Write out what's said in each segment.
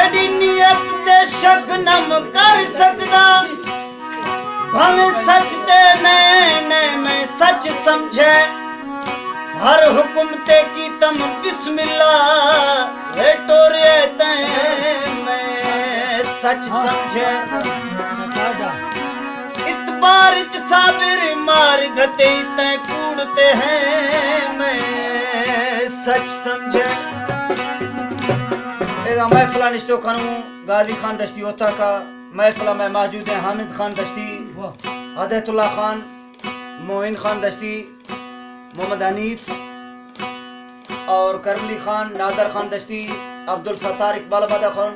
साड़ी नियत ते शक नम कर सकदा भावे सच ते नैने में सच समझे हर हुक्म ते की तम बिस्मिल्लाह टोरे ते मैं सच समझे इतबार च साबिर मार गते ते कूड़ते हैं मैं सच समझे महफिला निश्तो खानू गाजी खान दश्ती होता का महफिला में मौजूद है हामिद खान दश्ती, हदयतुल्ला खान, मोइन खान दश्ती, मोहम्मद हनीफ और करमली खान, नादर खान दश्ती, अब्दुल सत्तार इकबाल बादा खान,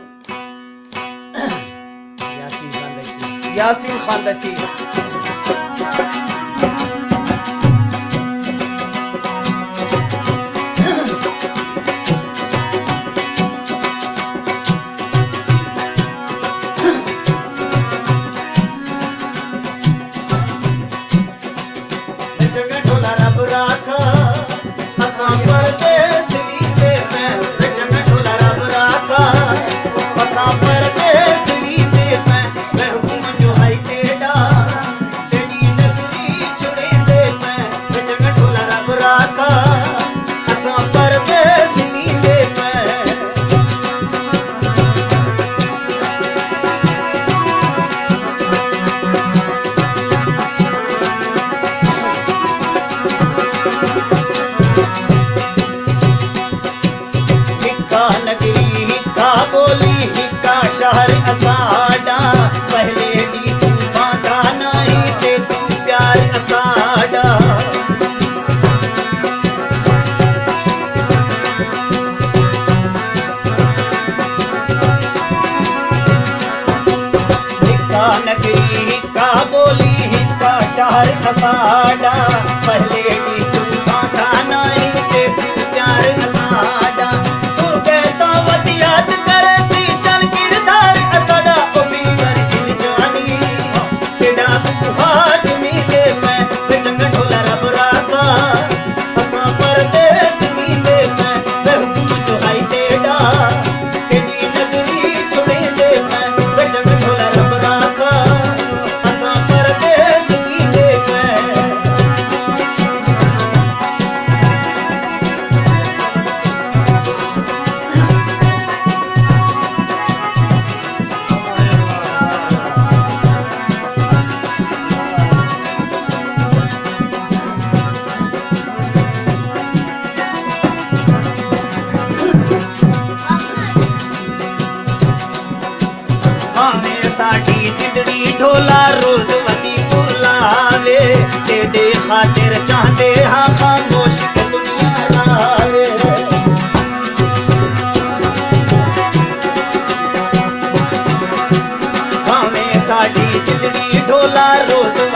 यासीन खान दश्ती। असाडा पहले दी तू खाना ही ते प्यार असाडा तू कहता वदियात करती चल किरदार असाडा ओ भी कर दिल जानी तेरा तू हाथ में दे मैं जंग ढोला रब राका असा पर दे तुम्ही दे मैं हुक्म जो है तेरा तेरी नगरी छोड़े दे मैं जंग ढोला रब राका असा पर दे ढोला रोज वती बुलावे तेरे खातिर चाहते हाँ खामोश दुनिया लावे हमें साड़ी जिंदड़ी ढोला रोज